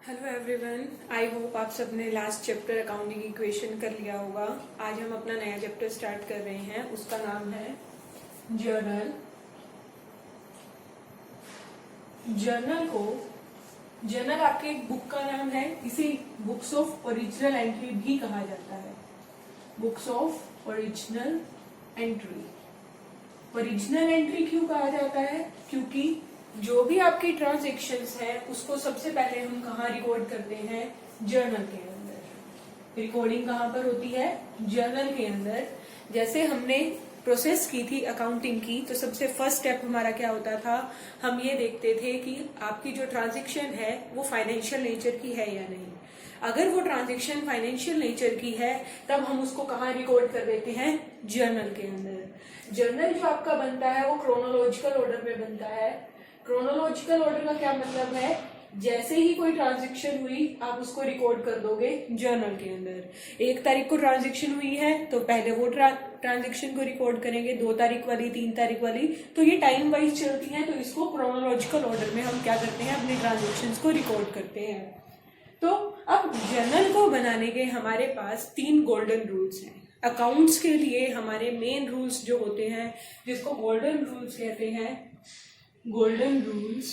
Hello everyone, I hope आप सबने last chapter accounting equation कर लिया होगा। आज हम अपना नया चैप्टर स्टार्ट कर रहे हैं, उसका नाम है जर्नल। जर्नल आपके एक बुक का नाम है, इसे बुक्स ऑफ ओरिजिनल एंट्री भी कहा जाता है। Books of original entry. Original entry क्यों कहा जाता है? क्योंकि जो भी आपकी ट्रांजेक्शन्स है उसको सबसे पहले हम कहाँ रिकॉर्ड करते हैं? जर्नल के अंदर। रिकॉर्डिंग कहाँ पर होती है? जर्नल के अंदर। जैसे हमने प्रोसेस की थी अकाउंटिंग की, तो सबसे फर्स्ट स्टेप हमारा क्या होता था? हम ये देखते थे कि आपकी जो ट्रांजेक्शन है वो फाइनेंशियल नेचर की है या नहीं। अगर वो ट्रांजेक्शन फाइनेंशियल नेचर की है तब हम उसको कहाँ रिकॉर्ड कर देते हैं? जर्नल के अंदर। जर्नल जो आपका बनता है वो क्रोनोलॉजिकल ऑर्डर में बनता है। क्रोनोलॉजिकल ऑर्डर का क्या मतलब है? जैसे ही कोई ट्रांजेक्शन हुई आप उसको रिकॉर्ड कर दोगे जर्नल के अंदर। 1 तारीख को ट्रांजेक्शन हुई है तो पहले वो ट्रांजेक्शन को रिकॉर्ड करेंगे, 2 तारीख वाली, 3 तारीख वाली, तो ये टाइम वाइज चलती है, तो इसको क्रोनोलॉजिकल ऑर्डर में हम क्या करते हैं? अपने ट्रांजेक्शन को रिकॉर्ड करते हैं। तो अब जर्नल को बनाने के हमारे पास 3 गोल्डन रूल्स हैं। अकाउंट्स के लिए हमारे मेन रूल्स जो होते हैं, जिसको गोल्डन रूल्स कहते हैं, golden rules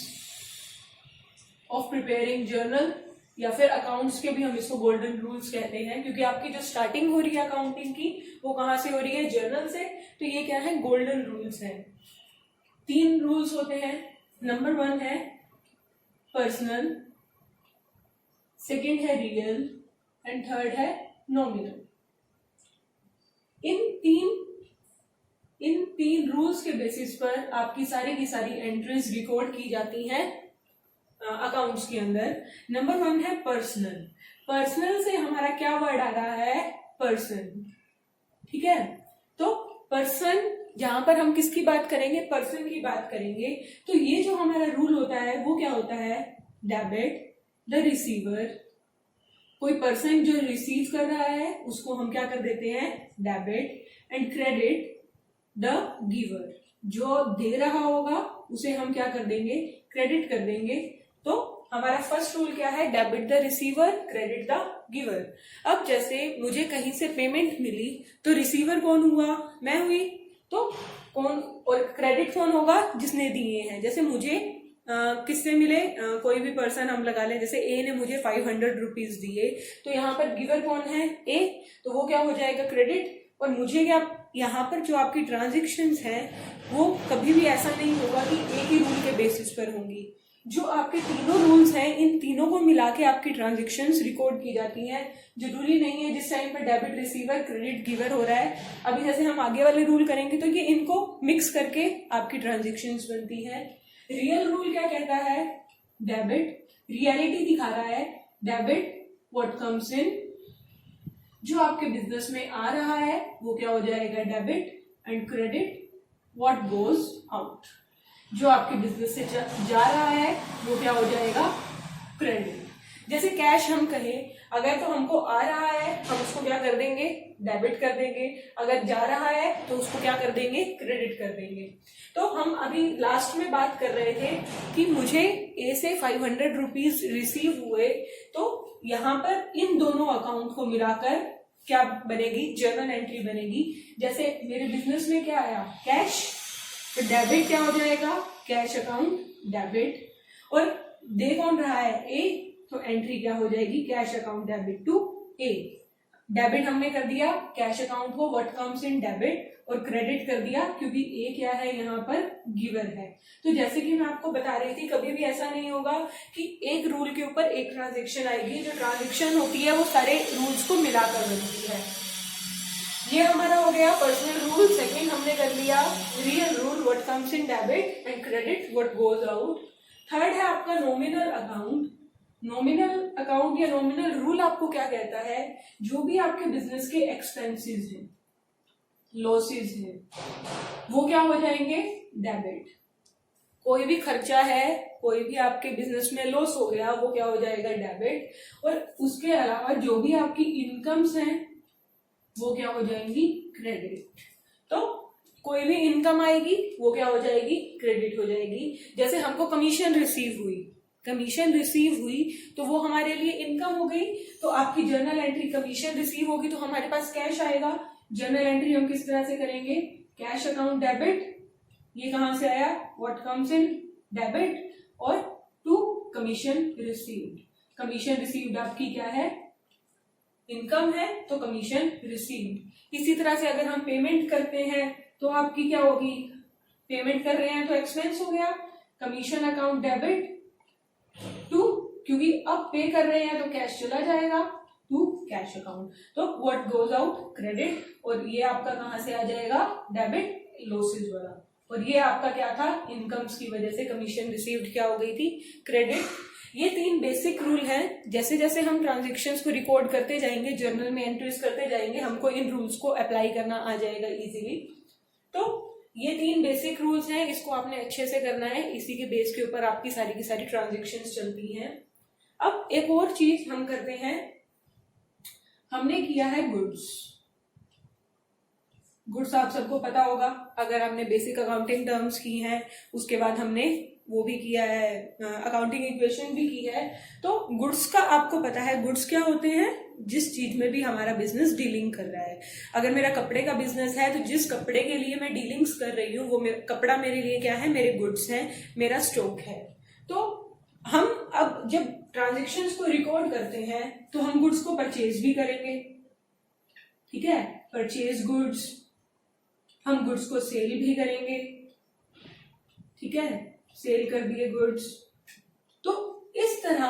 of preparing journal, या फिर अकाउंट्स के भी हम इसको गोल्डन रूल्स कहते हैं, क्योंकि आपकी जो स्टार्टिंग हो रही है अकाउंटिंग की वो कहाँ से हो रही है? जर्नल से। तो ये क्या है? गोल्डन रूल्स है। 3 रूल्स होते हैं। नंबर 1 है पर्सनल, सेकेंड है रियल एंड थर्ड है नॉमिनल। इन तीन रूल्स के बेसिस पर आपकी सारी की सारी एंट्रीज रिकॉर्ड की जाती हैं अकाउंट्स के अंदर। नंबर 1 है पर्सनल। पर्सनल से हमारा क्या वर्ड आ रहा है? पर्सन। ठीक है, तो पर्सन, जहां पर हम किसकी बात करेंगे? पर्सन की बात करेंगे। तो ये जो हमारा रूल होता है वो क्या होता है? Debit the receiver. कोई पर्सन जो रिसीव कर रहा है उसको हम क्या कर देते हैं? Debit. And credit the giver. जो दे रहा होगा उसे हम क्या कर देंगे? क्रेडिट कर देंगे। तो हमारा फर्स्ट रूल क्या है? Debit the receiver, credit the giver. अब जैसे मुझे कहीं से पेमेंट मिली तो रिसीवर कौन हुआ? मैं हुई। तो कौन, और क्रेडिट कौन होगा? जिसने दिए हैं। जैसे मुझे किससे मिले? कोई भी पर्सन हम लगा लें, जैसे ए ने मुझे 500 रुपीज दिए, तो यहाँ पर गिवर कौन है? ए। तो वो क्या हो जाएगा? क्रेडिट। और मुझे क्या, यहाँ पर जो आपकी ट्रांजेक्शन्स हैं वो कभी भी ऐसा नहीं होगा कि एक ही रूल के बेसिस पर होंगी। जो आपके तीनों रूल्स हैं, इन तीनों को मिला के आपकी ट्रांजेक्शन्स रिकॉर्ड की जाती हैं। जरूरी नहीं है जिस टाइम पर डेबिट रिसीवर क्रेडिट गिवर हो रहा है, अभी जैसे हम आगे वाले रूल करेंगे तो ये इनको मिक्स करके आपकी ट्रांजेक्शन्स बनती है। रियल रूल क्या कहता है? डेबिट, रियलिटी दिखा रहा है। डेबिट व्हाट कम्स इन, जो आपके बिजनेस में आ रहा है वो क्या हो जाएगा? Debit. And credit what goes out, जो आपके बिजनेस से जा रहा है वो क्या हो जाएगा? क्रेडिट। जैसे कैश हम कहें, अगर तो हमको आ रहा है हम उसको क्या कर देंगे? डेबिट कर देंगे। अगर जा रहा है तो उसको क्या कर देंगे? क्रेडिट कर देंगे। तो हम अभी लास्ट में बात कर रहे थे कि मुझे ए से 500 रुपीज रिसीव हुए, तो यहाँ पर इन दोनों अकाउंट को मिलाकर क्या बनेगी? जर्नल एंट्री बनेगी। जैसे मेरे बिजनेस में क्या आया? कैश, तो डेबिट क्या हो जाएगा? Cash account debit. और दे कौन रहा है? ए, तो एंट्री क्या हो जाएगी? Cash account debit to a. Debit हमने कर दिया कैश अकाउंट को, व्हाट कम्स इन डेबिट, और क्रेडिट कर दिया क्योंकि ए क्या है? यहाँ पर गिवर है। तो जैसे कि मैं आपको बता रही थी, कभी भी ऐसा नहीं होगा कि एक रूल के ऊपर एक ट्रांजेक्शन आएगी। जो ट्रांजेक्शन होती है वो सारे रूल्स को मिलाकर बनती है। ये हमारा हो गया पर्सनल रूल। सेकेंड हमने कर लिया real rule, what comes in debit, and credit what goes out. Third है आपका नॉमिनल अकाउंट। नॉमिनल अकाउंट या नॉमिनल रूल आपको क्या कहता है? जो भी आपके बिजनेस के एक्सपेंसेस हैं, लॉसेस हैं, वो क्या हो जाएंगे? डेबिट। कोई भी खर्चा है, कोई भी आपके बिजनेस में लॉस हो गया, वो क्या हो जाएगा? डेबिट। और उसके अलावा जो भी आपकी इनकम्स हैं वो क्या हो जाएंगी? क्रेडिट। तो कोई भी इनकम आएगी वो क्या हो जाएगी? क्रेडिट हो जाएगी। जैसे हमको कमीशन रिसीव हुई, कमीशन रिसीव हुई तो वो हमारे लिए इनकम हो गई। तो आपकी जर्नल एंट्री कमीशन रिसीव होगी तो हमारे पास कैश आएगा। जर्नल एंट्री हम किस तरह से करेंगे, कैश अकाउंट डेबिट, ये कहां से आया, व्हाट कम्स इन डेबिट, और to commission received. Commission received आपकी क्या है, इनकम है, तो कमीशन रिसीव्ड। इसी तरह से अगर हम पेमेंट करते हैं तो आपकी क्या होगी, पेमेंट कर रहे हैं तो एक्सपेंस हो गया, कमीशन अकाउंट डेबिट टू, क्योंकि अब पे कर रहे हैं तो कैश चला जाएगा, टू कैश अकाउंट। तो व्हाट गोज आउट क्रेडिट, और ये आपका कहां से आ जाएगा, डेबिट लॉसेज वाला। और ये आपका क्या था, इनकम्स की वजह से कमीशन रिसीव्ड क्या हो गई थी, क्रेडिट। ये 3 बेसिक रूल हैं। जैसे जैसे हम ट्रांजेक्शन्स को रिकॉर्ड करते जाएंगे, जर्नल में एंट्रीज करते जाएंगे, हमको इन रूल्स को अप्लाई करना आ जाएगा इजीली। तो ये 3 बेसिक रूल्स हैं, इसको आपने अच्छे से करना है, इसी के बेस के ऊपर आपकी सारी की सारी ट्रांजेक्शन्स चलती हैं। अब एक और चीज हम करते हैं, हमने किया है गुड्स। गुड्स आप सबको पता होगा, अगर आपने बेसिक अकाउंटिंग टर्म्स की हैं, उसके बाद हमने वो भी किया है, अकाउंटिंग इक्वेशन भी की है। तो गुड्स का आपको पता है, गुड्स क्या होते हैं, जिस चीज में भी हमारा बिजनेस डीलिंग कर रहा है। अगर मेरा कपड़े का बिजनेस है तो जिस कपड़े के लिए मैं डीलिंग्स कर रही हूँ वो कपड़ा मेरे लिए क्या है, मेरे गुड्स हैं, मेरा स्टॉक है। तो हम अब जब ट्रांजेक्शन्स को रिकॉर्ड करते हैं तो हम गुड्स को परचेज भी करेंगे, ठीक है, परचेज गुड्स, हम गुड्स को सेल भी करेंगे, ठीक है, सेल कर दिए गुड्स। तो इस तरह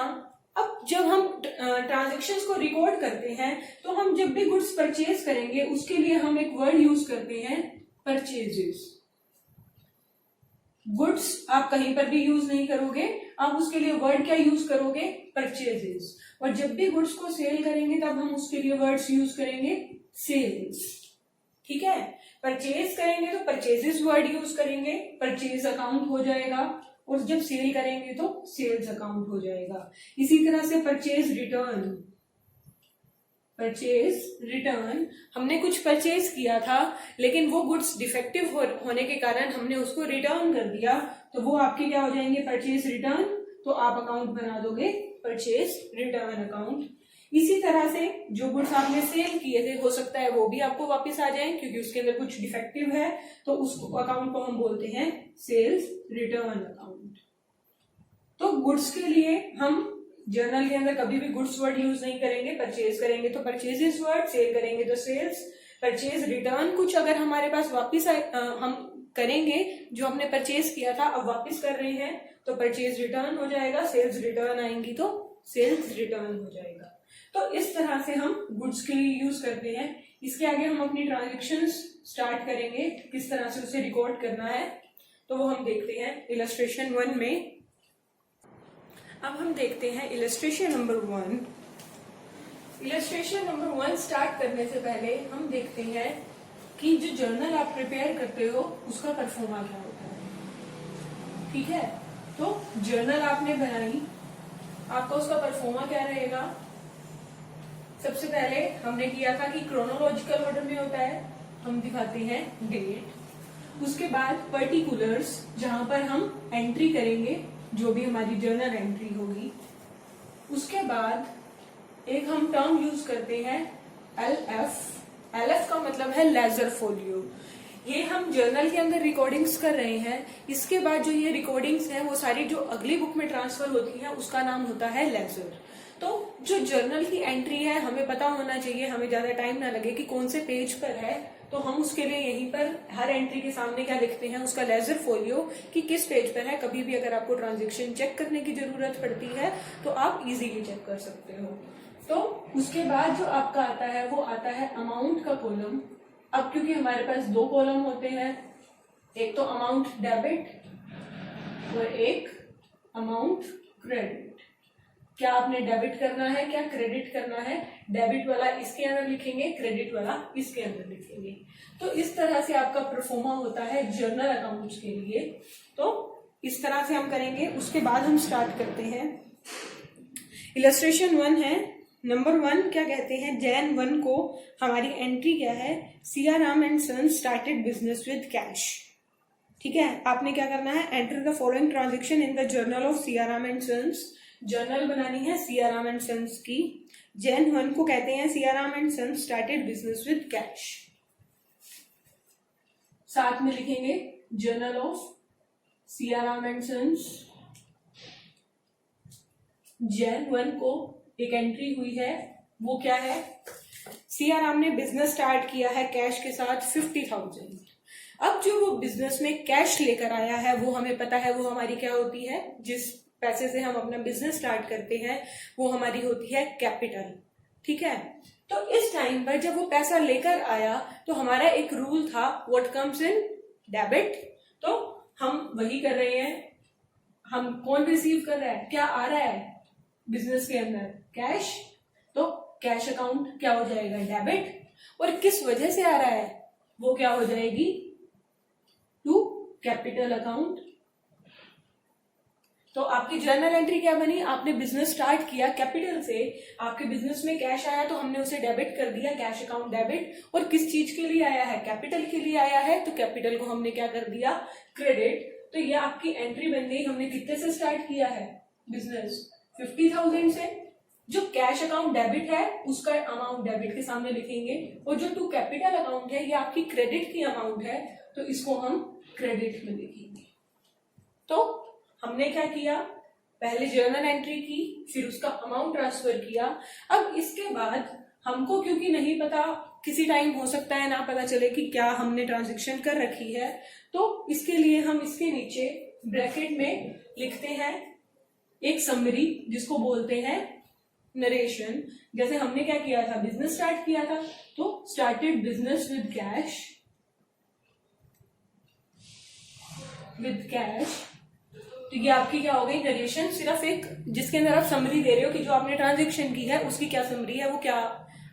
अब जब हम ट्रांजैक्शंस को रिकॉर्ड करते हैं तो हम जब भी गुड्स परचेज करेंगे उसके लिए हम एक वर्ड यूज करते हैं, परचेजेस। गुड्स आप कहीं पर भी यूज नहीं करोगे, आप उसके लिए वर्ड क्या यूज करोगे, परचेजेस। और जब भी गुड्स को सेल करेंगे तब हम उसके लिए वर्ड्स यूज करेंगे, सेल्स, ठीक है। परचेज करेंगे तो परचेजेस वर्ड यूज करेंगे, परचेज अकाउंट हो जाएगा, और जब सेल करेंगे तो सेल्स अकाउंट हो जाएगा। इसी तरह से परचेज रिटर्न, परचेज रिटर्न, हमने कुछ परचेज किया था लेकिन वो गुड्स डिफेक्टिव होने के कारण हमने उसको रिटर्न कर दिया, तो वो आपके क्या हो जाएंगे, परचेज रिटर्न। तो आप अकाउंट बना दोगे परचेज रिटर्न अकाउंट। इसी तरह से जो गुड्स आपने सेल किए थे हो सकता है वो भी आपको वापस आ जाए क्योंकि उसके अंदर कुछ डिफेक्टिव है, तो उस अकाउंट को हम बोलते हैं सेल्स रिटर्न अकाउंट। तो गुड्स के लिए हम जर्नल के अंदर कभी भी गुड्स वर्ड यूज नहीं करेंगे, परचेज करेंगे तो परचेजेस वर्ड, सेल करेंगे तो सेल्स। परचेज रिटर्न कुछ अगर हमारे पास वापिस हम करेंगे, जो हमने परचेज किया था अब वापिस कर रहे हैं तो परचेज रिटर्न हो जाएगा, सेल्स रिटर्न आएंगी तो सेल्स रिटर्न हो जाएगा। तो इस तरह से हम गुड्स के लिए यूज करते हैं। इसके आगे हम अपनी ट्रांजैक्शंस स्टार्ट करेंगे, किस तरह से उसे रिकॉर्ड करना है, तो वो हम देखते हैं इलस्ट्रेशन 1 में। अब हम देखते हैं illustration number 1। Illustration number 1 start करने से पहले हम देखते हैं कि जो जर्नल आप प्रिपेयर करते हो उसका परफॉर्मा क्या होता है, ठीक है। तो जर्नल आपने बनाई, आपका उसका परफॉर्मा क्या रहेगा। सबसे पहले हमने किया था कि क्रोनोलॉजिकल ऑर्डर में होता है, हम दिखाते हैं डेट, उसके बाद पर्टिकुलर्स जहां पर हम एंट्री करेंगे जो भी हमारी जर्नल एंट्री होगी, उसके बाद एक हम टर्म यूज करते हैं LF। LF का मतलब है लेजर फोलियो। ये हम जर्नल के अंदर रिकॉर्डिंग्स कर रहे हैं, इसके बाद जो ये रिकॉर्डिंग्स हैं वो सारी जो अगली बुक में ट्रांसफर होती है उसका नाम होता है लेजर। तो जो जर्नल की एंट्री है हमें पता होना चाहिए, हमें ज्यादा टाइम ना लगे कि कौन से पेज पर है, तो हम उसके लिए यहीं पर हर एंट्री के सामने क्या लिखते हैं, उसका लेजर फोलियो कि किस पेज पर है। कभी भी अगर आपको ट्रांजैक्शन चेक करने की जरूरत पड़ती है तो आप इजीली चेक कर सकते हो। तो उसके बाद जो आपका आता है वो आता है अमाउंट का कॉलम। अब क्योंकि हमारे पास 2 कॉलम होते हैं, एक तो अमाउंट डेबिट और एक अमाउंट क्रेडिट। क्या आपने डेबिट करना है, क्या क्रेडिट करना है, डेबिट वाला इसके अंदर लिखेंगे, क्रेडिट वाला इसके अंदर लिखेंगे। तो इस तरह से आपका परफॉर्मा होता है जर्नल अकाउंट्स के लिए। तो इस तरह से हम करेंगे। उसके बाद हम स्टार्ट करते हैं। इलस्ट्रेशन 1 है, नंबर 1 क्या कहते हैं, Jan 1 को हमारी एंट्री क्या है, Siyaram and sons started business with cash. ठीक है, आपने क्या करना है, enter the following transaction in the journal of Siyaram and sons. Journal बनानी है सियाराम एंड सन्स की। जैन 1 को कहते हैं Siyaram and sons started business with cash. साथ में लिखेंगे journal of Siyaram and sons. Jan 1 को एक एंट्री हुई है, वो क्या है, सियाराम ने बिजनेस स्टार्ट किया है कैश के साथ 50,000। अब जो वो बिजनेस में कैश लेकर आया है, वो हमें पता है वो हमारी क्या होती है, जिस पैसे से हम अपना बिजनेस स्टार्ट करते हैं वो हमारी होती है कैपिटल। ठीक है, तो इस टाइम पर जब वो पैसा लेकर आया तो हमारा एक रूल था, व्हाट कम्स इन डेबिट, तो हम वही कर रहे हैं। हम कौन रिसीव कर रहा है, क्या आ रहा है बिजनेस के अंदर, कैश, तो कैश अकाउंट क्या हो जाएगा, डेबिट। और किस वजह से आ रहा है, वो क्या हो जाएगी, टू कैपिटल अकाउंट। तो आपकी जर्नल एंट्री क्या बनी, आपने बिजनेस स्टार्ट किया कैपिटल से, आपके बिजनेस में कैश आया तो हमने उसे डेबिट कर दिया, कैश अकाउंट डेबिट। और किस चीज के लिए आया है, कैपिटल के लिए आया है, तो कैपिटल को हमने क्या कर दिया, क्रेडिट। तो ये आपकी एंट्री बन गई। हमने कितने से स्टार्ट किया है बिजनेस, 50,000 से। जो कैश अकाउंट डेबिट है उसका अमाउंट डेबिट के सामने लिखेंगे, और जो टू कैपिटल अकाउंट है ये आपकी क्रेडिट की अमाउंट है, तो इसको हम क्रेडिट में लिखेंगे। तो हमने क्या किया, पहले जर्नल एंट्री की, फिर उसका अमाउंट ट्रांसफर किया। अब इसके बाद हमको क्योंकि नहीं पता, किसी टाइम हो सकता है ना पता चले कि क्या हमने ट्रांजैक्शन कर रखी है, तो इसके लिए हम इसके नीचे ब्रैकेट में लिखते हैं एक समरी, जिसको बोलते हैं नरेशन। जैसे हमने क्या किया था, बिजनेस स्टार्ट किया था, तो स्टार्टेड बिजनेस विद कैश, तो ये आपकी क्या हो गई, नरेशन। सिर्फ एक जिसके अंदर आप समरी दे रहे हो कि जो आपने ट्रांजैक्शन की है उसकी क्या समरी है, वो क्या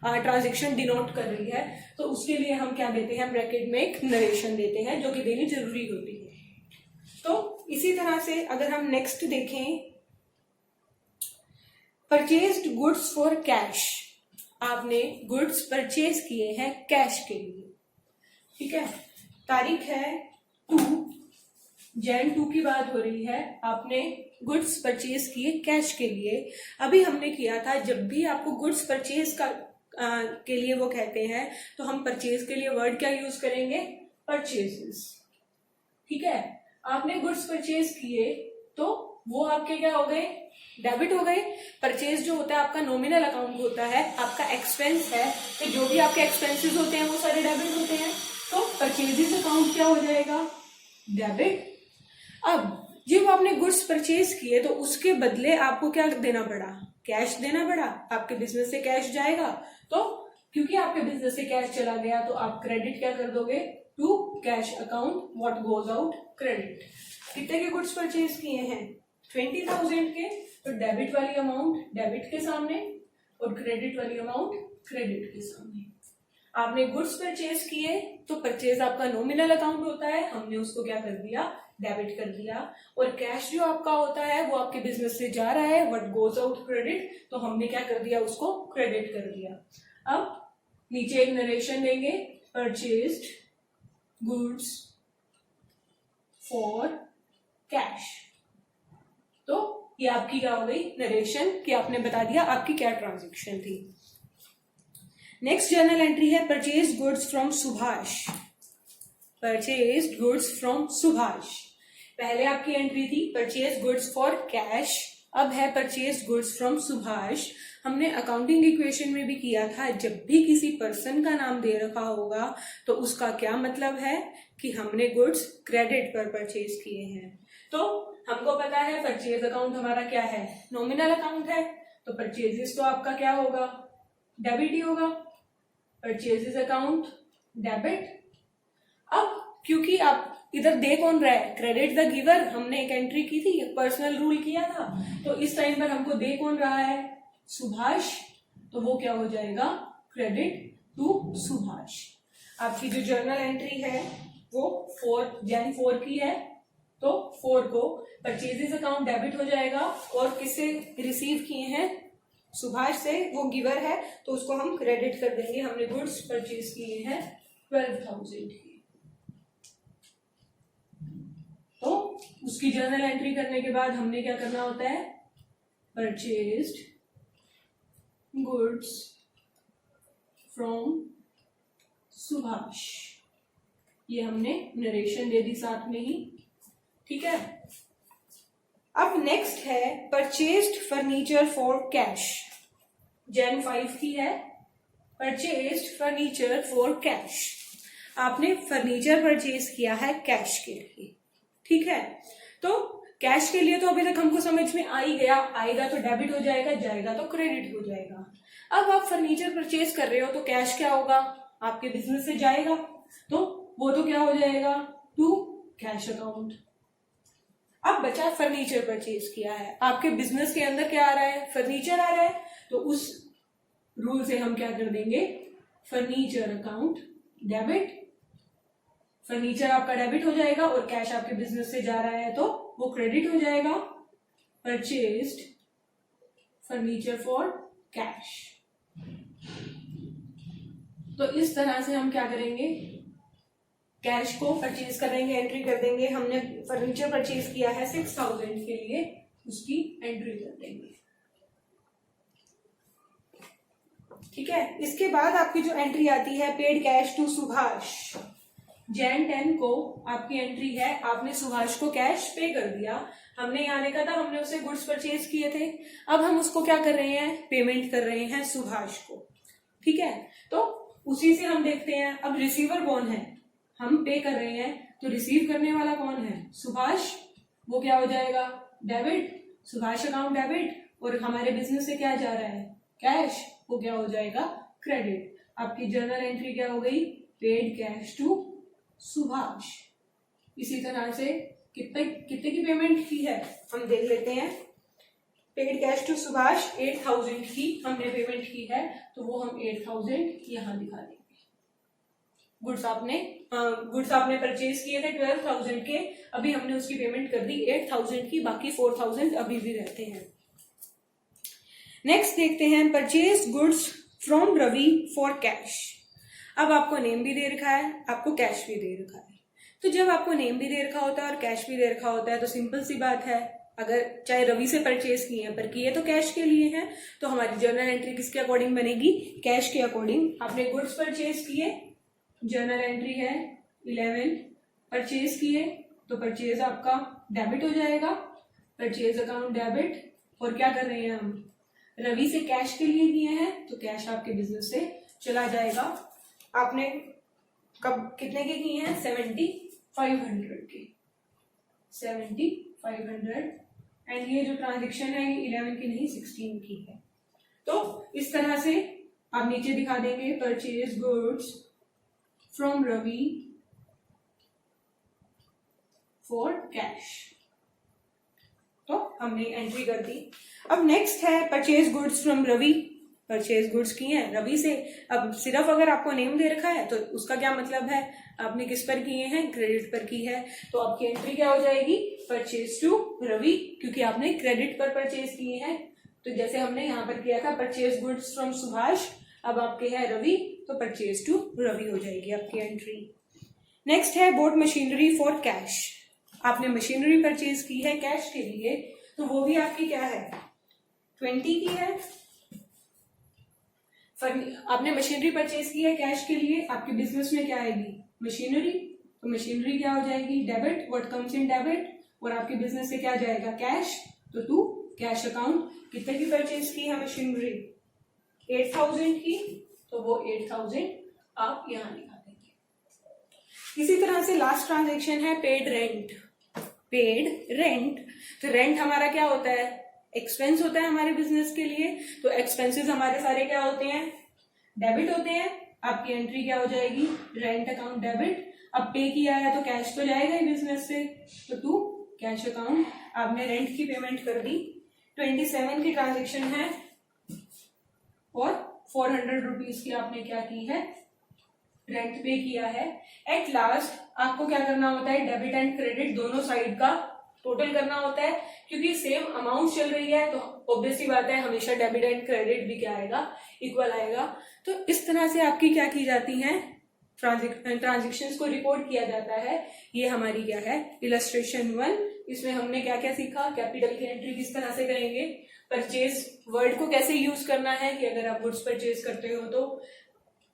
ट्रांजैक्शन डिनोट कर रही है, तो उसके लिए हम क्या देते हैं, ब्रैकेट में एक नरेशन देते हैं, जो कि देनी जरूरी होती है। तो इसी तरह से अगर हम नेक्स्ट देखें, परचेज्ड गुड्स फॉर कैश, आपने गुड्स परचेज किए हैं कैश के लिए। ठीक है, तारीख है 2 जैन 2 की बात हो रही है, आपने गुड्स परचेज किए कैश के लिए। अभी हमने किया था, जब भी आपको गुड्स परचेज के लिए वो कहते हैं, तो हम परचेज के लिए वर्ड क्या यूज करेंगे, परचेजेस। ठीक है, आपने गुड्स परचेज किए तो वो आपके क्या हो गए, डेबिट हो गए। परचेज जो होता है आपका नॉमिनल अकाउंट होता है, आपका एक्सपेंस है, तो जो भी आपके एक्सपेंसेस होते हैं वो सारे डेबिट होते हैं, तो परचेजेस अकाउंट क्या हो जाएगा, डेबिट। अब जब आपने गुड्स परचेज किए तो उसके बदले आपको क्या देना पड़ा, कैश देना पड़ा। आपके बिजनेस से कैश जाएगा, तो क्योंकि आपके बिजनेस से कैश चला गया तो आप क्रेडिट क्या कर दोगे, to cash account, what goes out, credit. कितने के गुड्स परचेज किए हैं, 20,000 के, तो डेबिट वाली अमाउंट डेबिट के सामने और क्रेडिट वाली अमाउंट क्रेडिट के सामने। आपने गुड्स परचेज किए तो परचेज आपका नॉमिनल अकाउंट होता है, हमने उसको क्या कर दिया, डेबिट कर दिया। और कैश जो आपका होता है वो आपके बिजनेस से जा रहा है, व्हाट गोज आउट क्रेडिट, तो हमने क्या कर दिया, उसको क्रेडिट कर दिया। अब नीचे एक नरेशन देंगे, परचेज्ड गुड्स फॉर कैश, तो ये आपकी क्या हो गई, नरेशन, कि आपने बता दिया आपकी क्या ट्रांजेक्शन थी। नेक्स्ट जर्नल एंट्री है purchase goods from Subhash. Purchase goods from Subhash, पहले आपकी एंट्री थी परचेज गुड्स फॉर कैश, अब है परचेज गुड्स फ्रॉम सुभाष। हमने अकाउंटिंग इक्वेशन में भी किया था, जब भी किसी पर्सन का नाम दे रखा होगा तो उसका क्या मतलब है कि हमने गुड्स क्रेडिट पर परचेज किए हैं। तो हमको पता है परचेज अकाउंट हमारा क्या है, नॉमिनल अकाउंट है, तो परचेजेस तो आपका क्या होगा, डेबिट ही होगा, परचेजेस अकाउंट डेबिट। अब क्योंकि आप इधर दे कौन रहा है, क्रेडिट द गिवर, हमने एक एंट्री की थी, एक पर्सनल रूल किया था, तो इस टाइम पर हमको दे कौन रहा है, सुभाष, तो वो क्या हो जाएगा, क्रेडिट टू सुभाष। आपकी जो जर्नल एंट्री है वो 4 जैन 4 की है, तो 4 को परचेजेस अकाउंट डेबिट हो जाएगा, और किससे रिसीव किए हैं, सुभाष से, वो गिवर है, तो उसको हम क्रेडिट कर देंगे। हमने गुड्स परचेज किए हैं 12,000 की। उसकी जर्नल एंट्री करने के बाद हमने क्या करना होता है, परचेज्ड गुड्स फ्रॉम सुभाष, ये हमने नरेशन दे दी साथ में ही, ठीक है। अब नेक्स्ट है purchased furniture for cash, Jain 5 की है, परचेज्ड फर्नीचर फॉर कैश, आपने फर्नीचर परचेज किया है कैश के लिए, ठीक है। तो कैश के लिए तो अभी तक हमको समझ में आ ही गया, आएगा तो डेबिट हो जाएगा, जाएगा तो क्रेडिट हो जाएगा। अब आप फर्नीचर परचेज कर रहे हो तो कैश क्या होगा, आपके बिजनेस से जाएगा, तो वो तो क्या हो जाएगा, टू कैश अकाउंट। अब बचा फर्नीचर परचेज किया है, आपके बिजनेस के अंदर क्या आ रहा है, फर्नीचर आ रहा है, तो उस रूल से हम क्या कर देंगे, फर्नीचर अकाउंट डेबिट, फर्नीचर आपका डेबिट हो जाएगा और कैश आपके बिजनेस से जा रहा है तो वो क्रेडिट हो जाएगा, परचेज्ड फर्नीचर फॉर कैश। तो इस तरह से हम क्या करेंगे, कैश को परचेज करेंगे, एंट्री कर देंगे, हमने फर्नीचर परचेज किया है 6000 के लिए, उसकी एंट्री कर देंगे, ठीक है। इसके बाद आपकी जो एंट्री आती है paid cash to Subhash, Jan 10 को आपकी एंट्री है, आपने सुभाष को कैश पे कर दिया, हमने यहाँ लिखा था हमने उससे गुड्स परचेज किए थे, अब हम उसको क्या कर रहे हैं, पेमेंट कर रहे हैं सुभाष को, ठीक है। तो उसी से हम देखते हैं, अब रिसीवर कौन है, हम पे कर रहे हैं, तो रिसीव करने वाला कौन है, सुभाष, वो क्या हो जाएगा, डेबिट, सुभाष अकाउंट डेबिट, और हमारे बिजनेस से क्या जा रहा है, कैश, वो क्या हो जाएगा, क्रेडिट। आपकी जर्नल एंट्री क्या हो गई, पेड कैश टू सुभाष। इसी तरह से कितने की पेमेंट की है हम देख लेते हैं, पेड कैश टू सुभाष 8000 की हमने पेमेंट की है, तो वो हम 8000 यहाँ दिखा देंगे। गुड्स आपने परचेज किए थे 12000 के, अभी हमने उसकी पेमेंट कर दी 8000 की, बाकी 4000 अभी भी रहते हैं। नेक्स्ट देखते हैं purchase goods from Ravi for cash. अब आपको नेम भी दे रखा है, आपको कैश भी दे रखा है, तो जब आपको नेम भी दे रखा होता है और कैश भी दे रखा होता है तो सिंपल सी बात है, अगर चाहे रवि से परचेज किए हैं पर किए तो कैश के लिए हैं, तो हमारी जर्नल एंट्री किसके अकॉर्डिंग बनेगी, कैश के अकॉर्डिंग। आपने गुड्स परचेज किए, जर्नल एंट्री है 11, परचेज किए तो परचेज आपका डेबिट हो जाएगा, परचेज अकाउंट डेबिट, और क्या कर रहे हैं हम, रवि से कैश के लिए किए हैं तो कैश आपके बिजनेस से चला जाएगा। आपने कब कितने के किए हैं, 7500 के, 7500, एंड ये जो ट्रांजेक्शन है ये 11 की नहीं 16 की है। तो इस तरह से आप नीचे दिखा देंगे purchase goods from Ravi for cash, तो हमने एंट्री कर दी। अब नेक्स्ट है purchase goods from Ravi, purchase goods की हैं रवि से। अब सिर्फ अगर आपको नेम दे रखा है तो उसका क्या मतलब है, आपने किस पर किए हैं, क्रेडिट पर की है, तो आपकी एंट्री क्या हो जाएगी, परचेज टू रवि, क्योंकि आपने क्रेडिट पर परचेज किए हैं। तो जैसे हमने यहाँ पर किया था परचेज गुड्स फ्रॉम सुभाष, अब आपके है रवि, तो परचेज टू रवि हो जाएगी आपकी एंट्री। नेक्स्ट है बोट मशीनरी फॉर कैश, आपने मशीनरी परचेज की है कैश के लिए, तो वो भी आपकी क्या है, 20 की है। आपने मशीनरी परचेज की है कैश के लिए, आपके बिजनेस में क्या आएगी, मशीनरी, तो मशीनरी क्या हो जाएगी, debit, what comes in debit, और आपके बिजनेस से क्या जाएगा, कैश, तो टू कैश अकाउंट। कितने की परचेज की है मशीनरी, 8000 की, तो वो 8000 आप यहाँ दिखा देंगे। इसी तरह से लास्ट ट्रांजेक्शन है पेड रेंट, पेड रेंट, तो रेंट हमारा क्या होता है, एक्सपेंस होता है हमारे बिजनेस के लिए, तो एक्सपेंसेस हमारे सारे क्या होते हैं, डेबिट होते हैं। आपकी एंट्री क्या हो जाएगी, रेंट अकाउंट डेबिट। अब पे किया है तो कैश तो जाएगा ही बिजनेस से, तो टू कैश अकाउंट। आपने रेंट की पेमेंट कर दी, 27 की ट्रांजेक्शन है और 400 रुपीज की आपने क्या की है, रेंट पे किया है। एट लास्ट आपको क्या करना होता है, डेबिट एंड क्रेडिट दोनों साइड का टोटल करना होता है, क्योंकि सेम अमाउंट चल रही है तो ऑब्वियसली बात है हमेशा डेबिट एंड क्रेडिट भी क्या आएगा, इक्वल आएगा। तो इस तरह से आपकी क्या की जाती है, ट्रांजेक्शन्स को रिपोर्ट किया जाता है। ये हमारी क्या है, इलस्ट्रेशन 1 इसमें हमने क्या क्या सीखा, कैपिटल की एंट्री किस तरह से करेंगे, परचेज वर्ड को कैसे यूज करना है कि अगर आप गुड्स परचेज करते हो तो।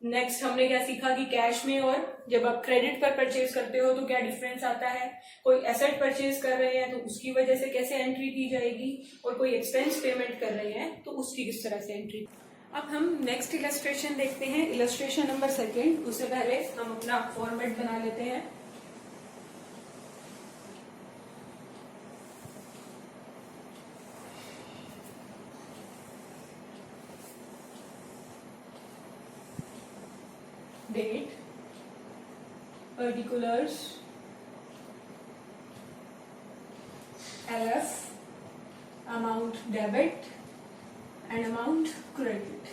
नेक्स्ट हमने क्या सीखा कि कैश में और जब आप क्रेडिट पर परचेज करते हो तो क्या डिफरेंस आता है, कोई एसेट परचेज कर रहे हैं तो उसकी वजह से कैसे एंट्री की जाएगी, और कोई एक्सपेंस पेमेंट कर रहे हैं तो उसकी किस तरह से एंट्री। अब हम नेक्स्ट इलस्ट्रेशन देखते हैं, इलस्ट्रेशन नंबर 2। उससे पहले हम अपना फॉर्मेट बना लेते हैं। Date, particulars, LF, amount debit and amount credit।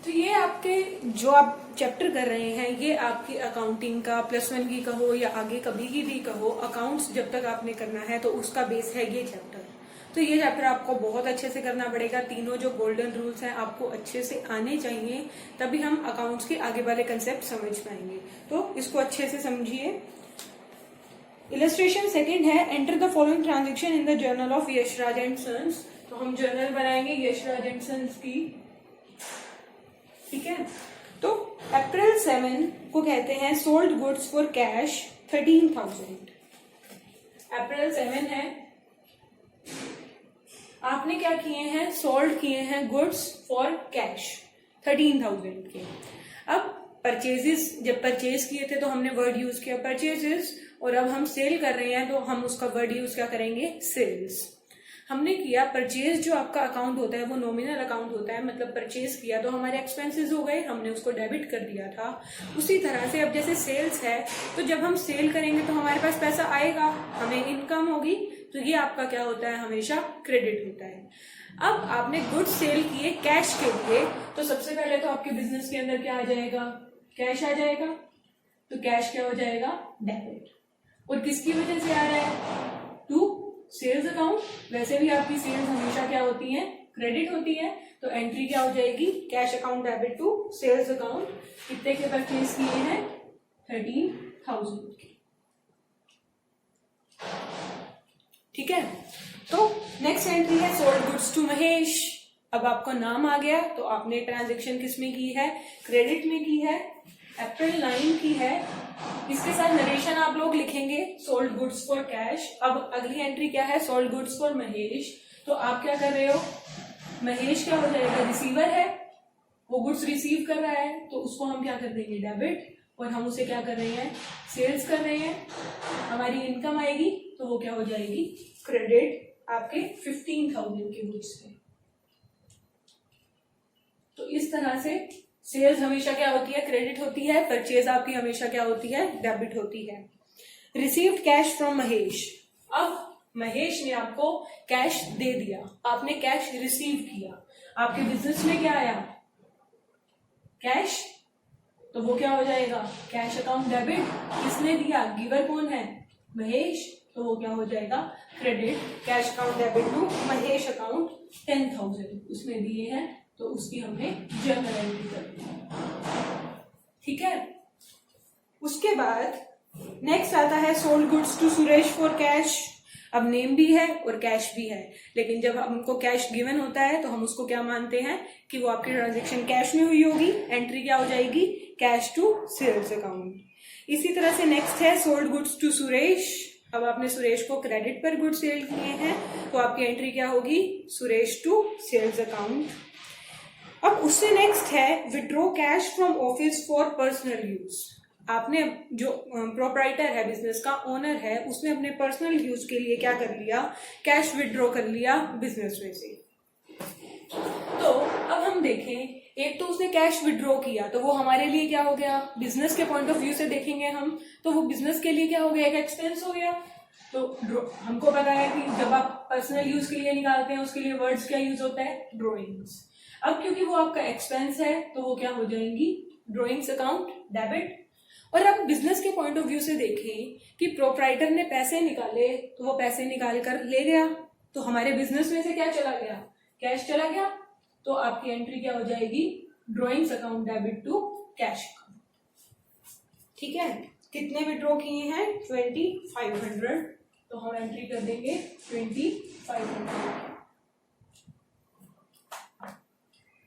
तो ये आपके जो आप चैप्टर कर रहे हैं ये आपकी अकाउंटिंग का +1 की कहो या आगे कभी की भी कहो, अकाउंट्स जब तक आपने करना है तो उसका बेस है ये चैप्टर। तो ये चैप्टर आपको बहुत अच्छे से करना पड़ेगा। तीनों जो गोल्डन रूल्स हैं आपको अच्छे से आने चाहिए, तभी हम अकाउंट्स के आगे वाले कंसेप्ट समझ पाएंगे। तो इसको अच्छे से समझिए। इलस्ट्रेशन 2 है, enter the following transaction in the journal of Yashraj and sons. तो हम जर्नल बनाएंगे यशराज एंड सन्स की, ठीक है। तो अप्रैल 7 को कहते हैं सोल्ड गुड्स फॉर कैश 13,000। अप्रैल 7 है, आपने क्या किए हैं, सोल्ड किए हैं गुड्स फॉर कैश 13,000 के। अब परचेजेस, जब परचेज किए थे तो हमने वर्ड यूज किया परचेजेस, और अब हम सेल कर रहे हैं तो हम उसका वर्ड यूज क्या करेंगे, सेल्स। हमने किया परचेज, जो आपका अकाउंट होता है वो नॉमिनल अकाउंट होता है, मतलब परचेज किया तो हमारे एक्सपेंसेस हो गए, हमने उसको डेबिट कर दिया था। उसी तरह से अब जैसे सेल्स है तो जब हम सेल करेंगे तो हमारे पास पैसा आएगा, हमें इनकम होगी, तो ये आपका क्या होता है, हमेशा क्रेडिट होता है। अब आपने गुड्स सेल किए कैश के लिए, तो सबसे पहले तो आपके बिजनेस के अंदर क्या आ जाएगा, कैश आ जाएगा। तो कैश क्या हो जाएगा, डेबिट। और किसकी वजह से आ रहा है, टू सेल्स अकाउंट। वैसे भी आपकी सेल्स हमेशा क्या होती है, क्रेडिट होती है। तो एंट्री क्या हो जाएगी, cash account debit to sales account. कितने के परचेज किए हैं, 13,000 के, ठीक है। तो नेक्स्ट एंट्री है सोल्ड गुड्स टू महेश। अब आपका नाम आ गया तो आपने ट्रांजेक्शन किस में की है, क्रेडिट में की है, अप्रैल 9 की है। इसके साथ नरेशन आप लोग लिखेंगे सोल्ड गुड्स फॉर कैश। अब अगली एंट्री क्या है, सोल्ड गुड्स फॉर महेश। तो आप क्या कर रहे हो, महेश क्या हो जाएगा, रिसीवर है, वो गुड्स रिसीव कर रहा है तो उसको हम क्या कर देंगे, डेबिट। और हम उसे क्या कर रहे हैं, सेल्स कर रहे हैं, हमारी इनकम आएगी तो वो क्या हो जाएगी, क्रेडिट आपके 15,000 के गुड्स पे। तो इस तरह से सेल्स हमेशा क्या होती है, क्रेडिट होती है, परचेज आपकी हमेशा क्या होती है, डेबिट होती है। Received cash from Mahesh. अब महेश ने आपको कैश दे दिया, आपने कैश रिसीव किया, आपके बिजनेस में क्या आया, कैश। तो वो क्या हो जाएगा, कैश अकाउंट डेबिट। किसने दिया, गिवर कौन है, महेश। तो वो क्या हो जाएगा, credit cash account debit to Mahesh account 10,000 उसमें दिए हैं, तो उसकी हमने जर्नल एंट्री कर दी, ठीक है। उसके बाद नेक्स्ट आता है sold goods to Suresh for cash. अब नेम भी है और कैश भी है, लेकिन जब हमको कैश गिवन होता है तो हम उसको क्या मानते हैं कि वो आपकी ट्रांजेक्शन कैश में हुई होगी। एंट्री क्या हो जाएगी, कैश टू सेल्स अकाउंट। इसी तरह से नेक्स्ट है सोल्ड गुड्स टू सुरेश। अब आपने सुरेश को क्रेडिट पर गुड्स सेल किए हैं तो आपकी एंट्री क्या होगी, सुरेश टू सेल्स अकाउंट। अब उससे नेक्स्ट है withdraw cash from office for personal use. आपने जो प्रोप्राइटर है, बिजनेस का ओनर है, उसने अपने पर्सनल यूज के लिए क्या कर लिया, कैश विड्रॉ कर लिया बिजनेस में से। तो अब हम देखें, एक तो उसने कैश विड्रॉ किया तो वो हमारे लिए क्या हो गया, बिजनेस के पॉइंट ऑफ व्यू से देखेंगे हम तो वो बिजनेस के लिए क्या हो गया, एक एक्सपेंस हो गया। तो हमको पता है कि जब आप पर्सनल यूज के लिए निकालते हैं उसके लिए वर्ड्स क्या यूज होता है, ड्रॉइंग्स। अब क्योंकि वो आपका एक्सपेंस है तो वो क्या हो जाएंगी, ड्रॉइंग्स अकाउंट डेबिट। और अब बिजनेस के पॉइंट ऑफ व्यू से देखें कि प्रोप्राइटर ने पैसे निकाले तो वो पैसे निकाल कर ले गया, तो हमारे बिजनेस में से क्या चला गया, कैश चला गया। तो आपकी एंट्री क्या हो जाएगी, drawings account debit to cash account, ठीक है। कितने विड्रॉ किए हैं, 2500 तो हम एंट्री कर देंगे 2500।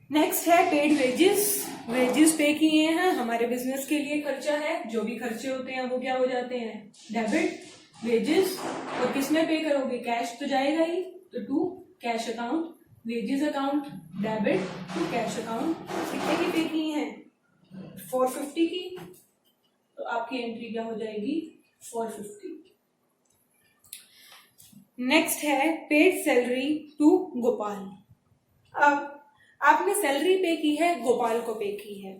नेक्स्ट है पेड वेजेस। वेजेस पे किए हैं, हमारे बिजनेस के लिए खर्चा है, जो भी खर्चे होते हैं वो क्या हो जाते हैं, डेबिट वेजेस। और किस में पे करोगे, कैश तो जाएगा ही, तो to cash account, wages account debit to cash account. कितने की पे की हैं, 450 की, तो आपकी एंट्री क्या हो जाएगी 450। नेक्स्ट है पेड सैलरी टू गोपाल। अब आपने सैलरी पे की है, गोपाल को पे की है।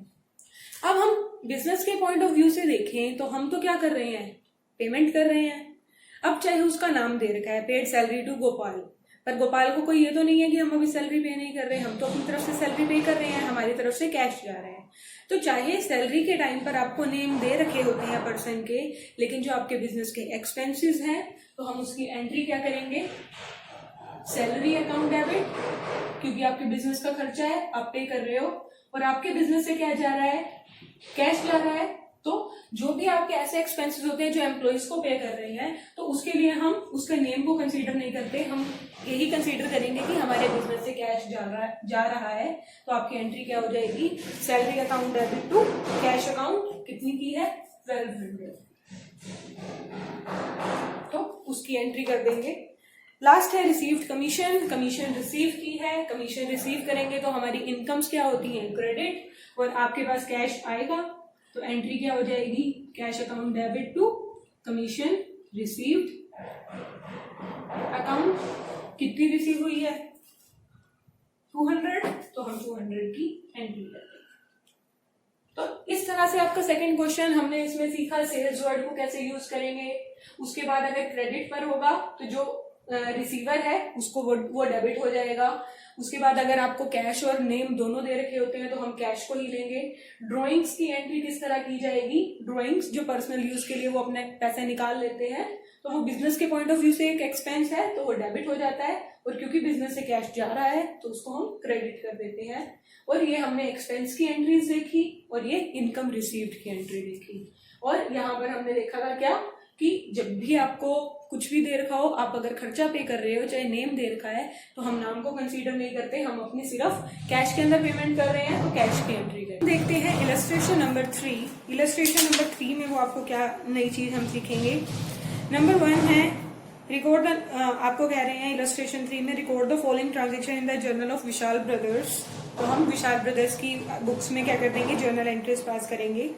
अब हम बिजनेस के पॉइंट ऑफ व्यू से देखें तो हम तो क्या कर रहे हैं, पेमेंट कर रहे हैं। अब चाहे उसका नाम दे रखा है पेड सैलरी टू गोपाल, पर गोपाल को कोई ये तो नहीं है कि हम अभी सैलरी पे नहीं कर रहे हैं, हम तो अपनी तरफ से सैलरी पे कर रहे हैं, हमारी तरफ से कैश जा रहा है। तो चाहे सैलरी के टाइम पर आपको नेम दे रखे होते हैं पर्सन के, लेकिन जो आपके बिजनेस के एक्सपेंसेस हैं तो हम उसकी एंट्री क्या करेंगे, सैलरी अकाउंट डेबिट, क्योंकि आपके बिजनेस का खर्चा है, आप पे कर रहे हो, और आपके बिजनेस से क्या जा रहा है, कैश जा रहा है। तो जो भी आपके ऐसे एक्सपेंसेस होते हैं जो एम्प्लॉइज को पे कर रहे हैं, तो उसके लिए हम उसके नेम को कंसीडर नहीं करते, हम यही कंसीडर करेंगे कि हमारे बिजनेस से कैश जा रहा है। तो आपकी एंट्री क्या हो जाएगी, salary account debit to cash account, कितनी की है 1200, तो उसकी एंट्री कर देंगे। लास्ट है रिसीव्ड कमीशन। कमीशन रिसीव की है, कमीशन रिसीव करेंगे तो हमारी इनकम्स क्या होती हैं, क्रेडिट, और आपके पास कैश आएगा, तो एंट्री क्या हो जाएगी, cash account debit to commission received account. कितनी रिसीव हुई है 200, तो हम 200 की एंट्री कर देंगे। तो इस तरह से आपका सेकंड क्वेश्चन हमने इसमें सीखा सेल्स वर्ड को कैसे यूज करेंगे। उसके बाद अगर क्रेडिट पर होगा तो जो रिसीवर है उसको वो डेबिट हो जाएगा। उसके बाद अगर आपको कैश और नेम दोनों दे रखे होते हैं तो हम कैश को ही लेंगे। ड्राइंग्स की एंट्री किस तरह की जाएगी, ड्राइंग्स जो पर्सनल यूज के लिए वो अपने पैसे निकाल लेते हैं, तो वो बिजनेस के पॉइंट ऑफ व्यू से एक एक्सपेंस है तो वो डेबिट हो जाता है, और क्योंकि बिजनेस से कैश जा रहा है तो उसको हम क्रेडिट कर देते हैं। और ये हमने एक्सपेंस की एंट्रीज देखी और ये इनकम रिसीव्ड की एंट्री देखी। और यहाँ पर हमने देखा था क्या कि जब भी आपको कुछ भी दे रखा हो, आप अगर खर्चा पे कर रहे हो, चाहे नेम दे रखा है, तो हम नाम को कंसीडर नहीं करते, हम अपनी सिर्फ कैश के अंदर पेमेंट कर रहे हैं तो कैश की एंट्री करें। देखते हैं इलस्ट्रेशन नंबर 3। इलस्ट्रेशन नंबर 3 में वो आपको क्या नई चीज हम सीखेंगे। नंबर 1 है रिकॉर्ड आपको कह रहे हैं इलस्ट्रेशन 3 में record the following transaction in the journal of Vishal brothers. तो हम विशाल ब्रदर्स की बुक्स में क्या कर देंगे, जर्नल एंट्रीज पास करेंगे।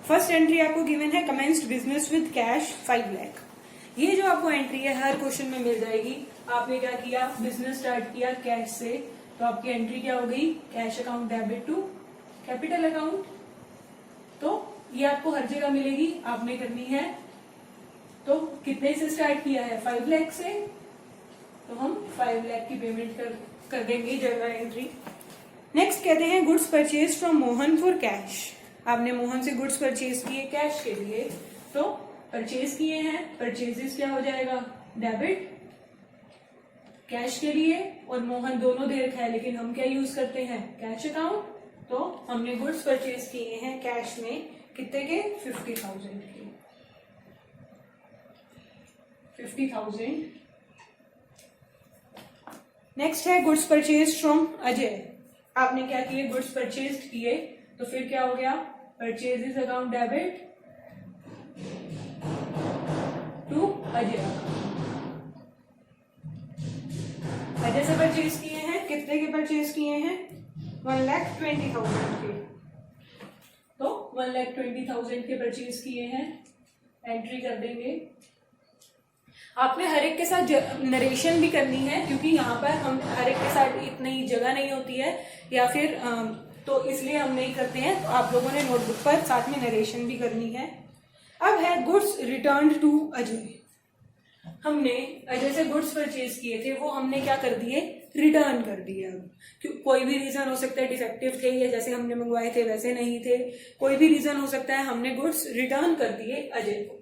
फर्स्ट एंट्री आपको गिवन है commenced business with cash 5 lakh. ये जो आपको एंट्री है हर क्वेश्चन में मिल जाएगी। आपने क्या किया, बिजनेस स्टार्ट किया कैश से, तो आपकी एंट्री क्या हो गई, cash account debit to capital account. तो ये आपको हर जगह मिलेगी, आपने करनी है। तो कितने से स्टार्ट किया है, 5 लाख से, तो हम 5 लाख की पेमेंट कर देंगे जर्नल एंट्री। नेक्स्ट कहते हैं goods purchase from Mohan for cash. आपने मोहन से गुड्स परचेज किए कैश के लिए, तो परचेज किए हैं, परचेजेस क्या हो जाएगा, डेबिट कैश के लिए, और मोहन दोनों दे रखा है लेकिन हम क्या यूज करते हैं, कैश अकाउंट। तो हमने गुड्स परचेज किए हैं कैश में, कितने के, 50,000 के, 50,000। नेक्स्ट है गुड्स परचेज फ्रॉम अजय। आपने क्या किए, गुड्स परचेज किए, तो फिर क्या हो गया, purchases account debit to Ajay. Ajay से परचेज किए हैं, कितने के परचेज किए हैं, 1,20,000 के, तो 1,20,000 के परचेज किए हैं, एंट्री कर देंगे। आपने हर एक के साथ नरेशन भी करनी है, क्योंकि यहाँ पर हम हर एक के साथ इतनी जगह नहीं होती है, या फिर तो इसलिए हम नहीं करते हैं। तो आप लोगों ने नोटबुक पर साथ में नरेशन भी करनी है। अब है गुड्स रिटर्न टू अजय। हमने अजय से गुड्स परचेज किए थे, वो हमने क्या कर दिए, रिटर्न कर दिए। अब कोई भी रीजन हो सकता है, डिफेक्टिव थे या जैसे हमने मंगवाए थे वैसे नहीं थे, कोई भी रीजन हो सकता है, हमने गुड्स रिटर्न कर दिए अजय को।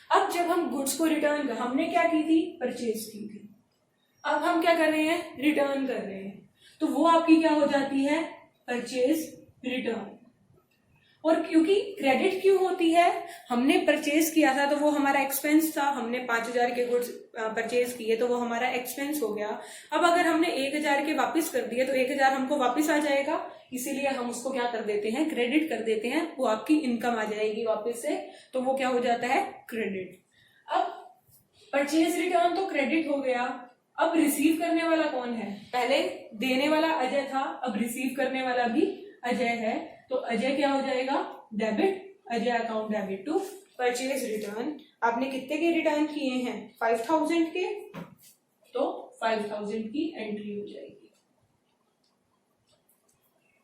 अब जब हम गुड्स को रिटर्न कर, हमने क्या की थी, परचेज की थी, अब हम क्या कर रहे हैं, रिटर्न कर रहे हैं, तो वो आपकी क्या हो जाती है, परचेज रिटर्न। और क्योंकि क्रेडिट क्यों होती है, हमने परचेज किया था तो वो हमारा एक्सपेंस था, हमने 5,000 के गुड्स परचेज किए तो वो हमारा एक्सपेंस हो गया। अब अगर हमने 1,000 के वापस कर दिए तो 1,000 हमको वापस आ जाएगा, इसीलिए हम उसको क्या कर देते हैं, क्रेडिट कर देते हैं, वो आपकी इनकम आ जाएगी वापस से, तो वो क्या हो जाता है, क्रेडिट। अब परचेज रिटर्न तो क्रेडिट हो गया, अब रिसीव करने वाला कौन है, पहले देने वाला अजय था, अब रिसीव करने वाला भी अजय है, तो अजय क्या हो जाएगा, debit, Ajay account debit to purchase return. आपने कितने के रिटर्न किए हैं, 5,000 के, तो 5,000 की एंट्री हो जाएगी।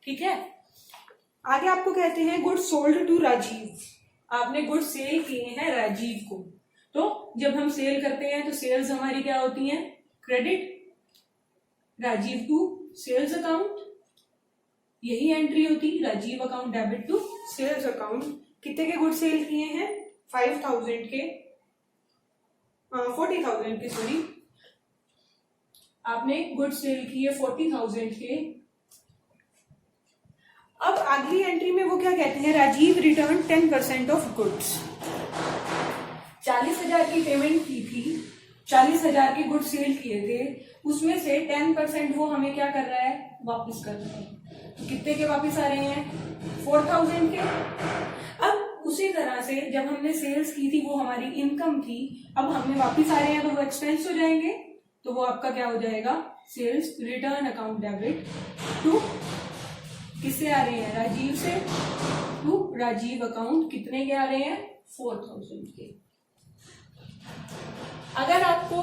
ठीक है, आगे आपको कहते हैं गुड सोल्ड टू राजीव, आपने गुड सेल किए हैं राजीव को, तो जब हम सेल करते हैं तो सेल्स हमारी क्या होती हैं, credit, Rajiv to sales account, यही एंट्री होती, Rajiv account debit to sales account. कितने के गुड सेल किए हैं, 5,000 के, 40,000 के, सॉरी, आपने गुड सेल किए 40,000 के। अब अगली एंट्री में वो क्या कहते हैं, राजीव रिटर्न 10% ऑफ गुड्स, 40,000 की पेमेंट की थी, 40,000 के गुड सेल किए थे, उसमें से 10% वो हमें क्या कर रहा है, वापस कर रहा है। तो कितने के वापस आ रहे हैं, 4,000 के। अब उसी तरह से जब हमने सेल्स की थी वो हमारी इनकम थी, अब हमें वापस आ रहे हैं तो वो एक्सपेंस हो जाएंगे, तो वो आपका क्या हो जाएगा, sales return account debit to, किससे आ रहे हैं, राजीव से, टू राजीव अकाउंट, कितने के आ रहे हैं, 4,000 के। अगर आपको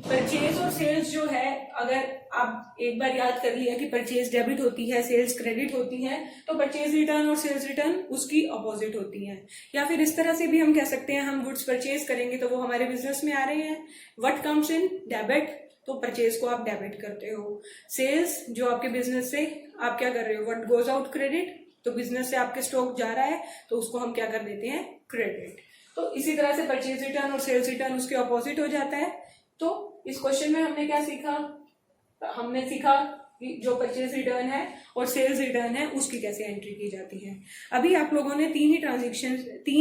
परचेज और सेल्स जो है, अगर आप एक बार याद कर लिया कि परचेज डेबिट होती है, सेल्स क्रेडिट होती है, तो परचेज रिटर्न और सेल्स रिटर्न उसकी अपोजिट होती है। या फिर इस तरह से भी हम कह सकते हैं, हम गुड्स परचेज करेंगे तो वो हमारे बिजनेस में आ रहे हैं, व्हाट कम्स इन डेबिट, तो परचेज को आप डेबिट करते हो, सेल्स जो आपके बिजनेस से आप क्या कर रहे हो, व्हाट गोज आउट क्रेडिट, तो बिजनेस से आपके स्टॉक जा रहा है तो उसको हम क्या कर देते हैं, क्रेडिट। तो इसी तरह से परचेज रिटर्न और सेल्स रिटर्न उसके अपोजिट हो जाता है। तो इस क्वेश्चन में हमने क्या सीखा, हमने सीखा कि जो परचेज रिटर्न है और सेल्स रिटर्न है उसकी कैसे एंट्री की जाती है। अभी आप लोगों ने तीन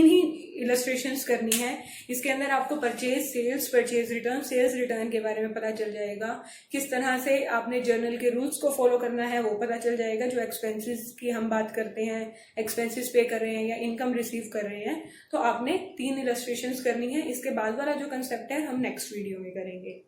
ही इलस्ट्रेशंस करनी है, इसके अंदर आपको purchase, sales, purchase return, sales return के बारे में पता चल जाएगा, किस तरह से आपने जर्नल के रूल्स को फॉलो करना है वो पता चल जाएगा। जो एक्सपेंसेस की हम बात करते हैं, एक्सपेंसेस पे कर रहे हैं या इनकम रिसीव कर रहे हैं, तो आपने 3 इलस्ट्रेशंस करनी है। इसके बाद वाला जो कंसेप्ट है हम नेक्स्ट वीडियो में करेंगे।